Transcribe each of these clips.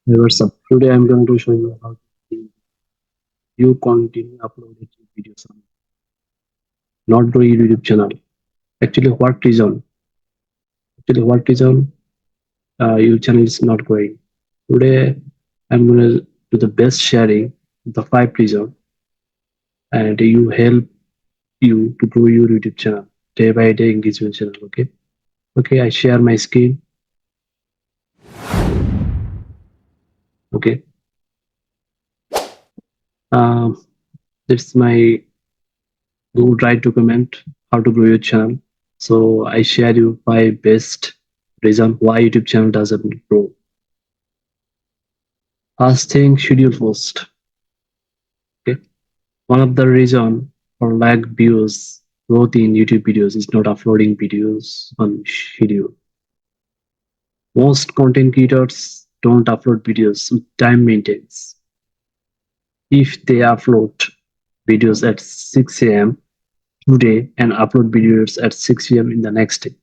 Hey, what's up? Today I'm going to show you how to you continue uploading videos on not grow your YouTube channel. Actually, what reason? Actually, what reason your channel is not growing? Today I'm going to do the best sharing the 5 reason and you help you to grow your YouTube channel day by day engagement channel. Okay. Okay. I share my screen. Okay. Um, that's my Google Drive document. How to grow your channel. So I share you 5 best reason why YouTube channel doesn't grow. First thing, schedule post. Okay, one of the reason for lack views growth in YouTube videos is not uploading videos on schedule. Most content creators don't upload videos with time maintenance. If they upload videos at 6 a.m. today and upload videos at 6 p.m. in the next day,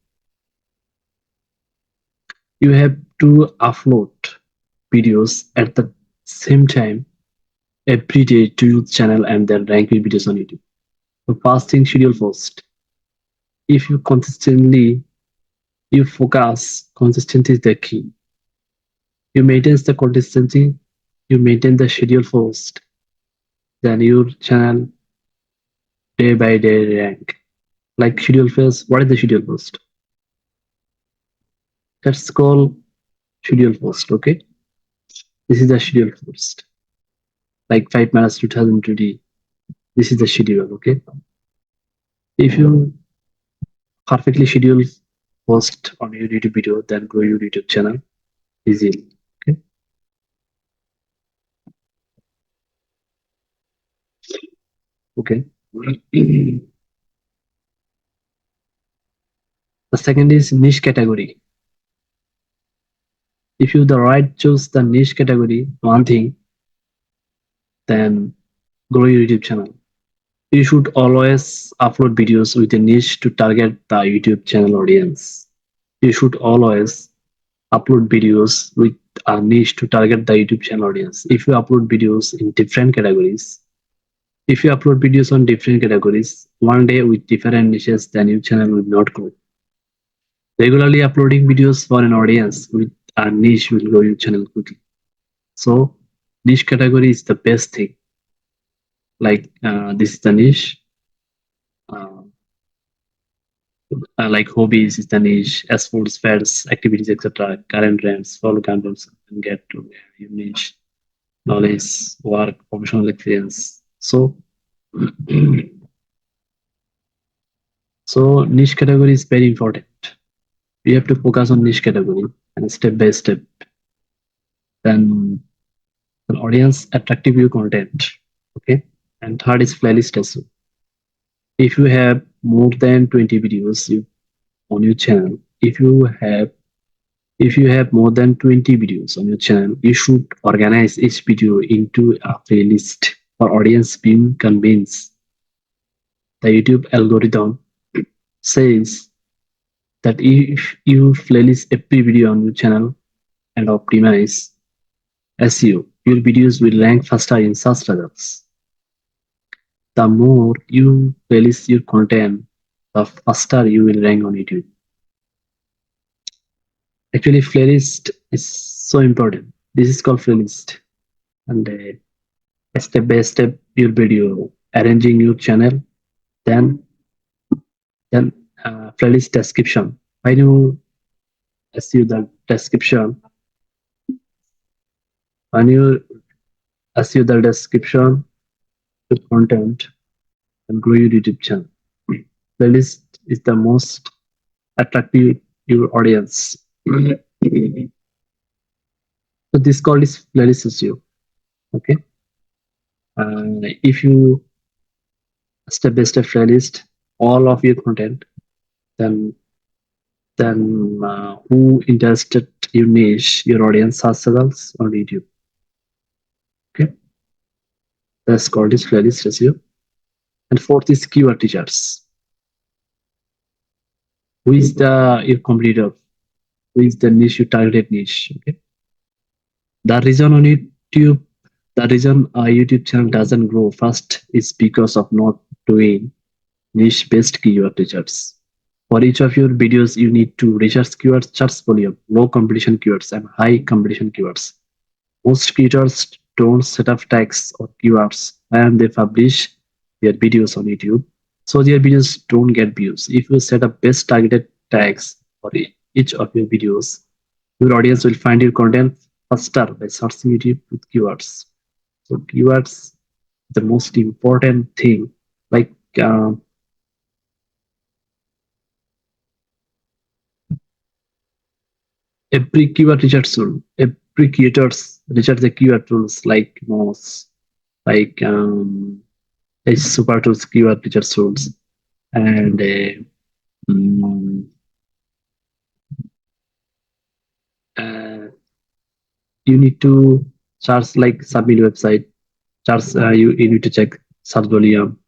you have to upload videos at the same time every day to your channel and then rank your videos on YouTube. So first thing, schedule post. If you focus, consistency is the key. You maintain the consistency, you maintain the schedule post, then your channel day by day rank. Like schedule post, what is the schedule post? Let's call schedule post, okay? This is the schedule post. Like 5 minutes 2020. This is the schedule, okay? If you perfectly schedule post on your YouTube video, then grow your YouTube channel easily. Okay. Okay. The second is niche category. If you the right choose the niche category, one thing, then grow your YouTube channel. You should always upload videos with a niche to target the YouTube channel audience. You should always upload videos with a niche to target the YouTube channel audience. If you upload videos in different categories, if you upload videos on different categories, one day with different niches, then your channel will not grow. Regularly uploading videos for an audience with a niche will grow your channel quickly. So niche category is the best thing. Like this is the niche. Uh, like hobbies is the niche, sports, fads, activities, etc. Current trends, follow campus, and get to your niche, knowledge, work, professional experience. So, so niche category is very important. We have to focus on niche category and step by step. Then the audience attractive view content. Okay. And third is playlist as well. If you have more than 20 videos on your channel, if you have more than 20 videos on your channel, you should organize each video into a playlist for audience being convinced. The YouTube algorithm says that if you playlist every video on your channel and optimize SEO, your videos will rank faster in search results. The more you playlist your content, the faster you will rank on YouTube. Actually, playlist is so important. This is called playlist, and step by step your video, arranging your channel, then then playlist description. When you SEO the description, when you SEO the description, the content, and grow your YouTube channel. Playlist is the most attractive your audience. So this call is playlist SEO. Okay. If you step by step playlist all of your content, then who interested your niche, your audience search results on YouTube. Okay. That's called is playlist SEO. And fourth is keyword teachers. Who is the your competitor? Who is the niche you targeted niche? Okay. The reason on YouTube, the reason a YouTube channel doesn't grow fast is because of not doing niche-based keyword research. For each of your videos, you need to research keywords, search volume, low competition keywords, and high competition keywords. Most creators don't set up tags or keywords when they publish their videos on YouTube, so their videos don't get views. If you set up best targeted tags for each of your videos, your audience will find your content faster by searching YouTube with keywords. So keywords, the most important thing. Like uh, every keyword research tool, every creators research the keyword tools like most, like super tools, keyword research tools, and mm, uh, you need to search like submit website. Search you need to check search volume,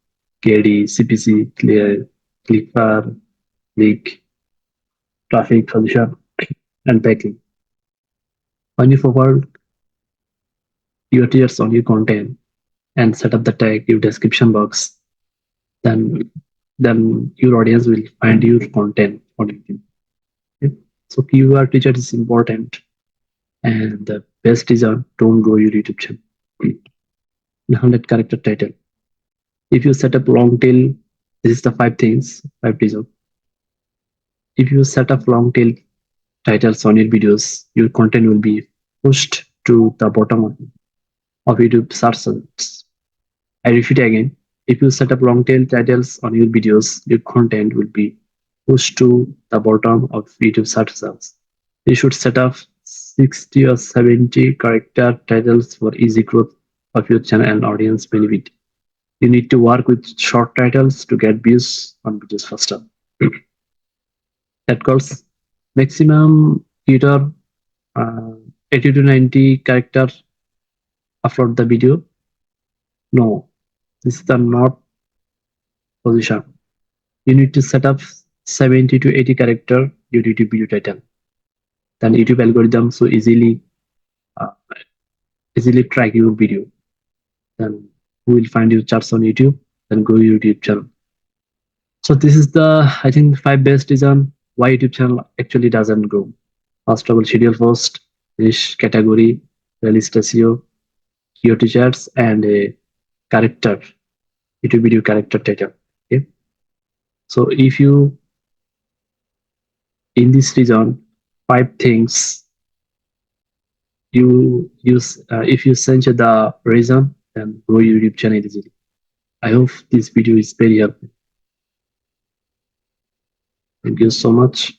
KD, CPC, clear, click for click, traffic, position, and backlink. When you forward your tiers on your content and set up the tag, your description box, then your audience will find your content on YouTube. Okay? So keyword research is important, and the best is don't grow your YouTube channel. 100 character title. If you set up long tail, this is the five things, five reasons. If you set up long tail titles on your videos, your content will be pushed to the bottom of YouTube search results. I repeat again, if you set up long tail titles on your videos, your content will be pushed to the bottom of YouTube search results. You should set up 60 or 70 character titles for easy growth of your channel and audience benefit. You need to work with short titles to get views on videos faster. That calls maximum creator 80 to 90 character upload the video. No, this is the not position. You need to set up 70 to 80 character your YouTube video title. Then YouTube algorithm so uh, easily track your video. Then who will find your charts on YouTube, then grow your YouTube channel. So this is the, I think, five best reason why YouTube channel actually doesn't grow. First of all, schedule first, niche category, release SEO, keyword charts, and a character, YouTube video character title. Okay. So if you, in this reason, five things you use, if you change the reason, then grow your YouTube channel easily. I hope this video is very helpful. Thank you so much.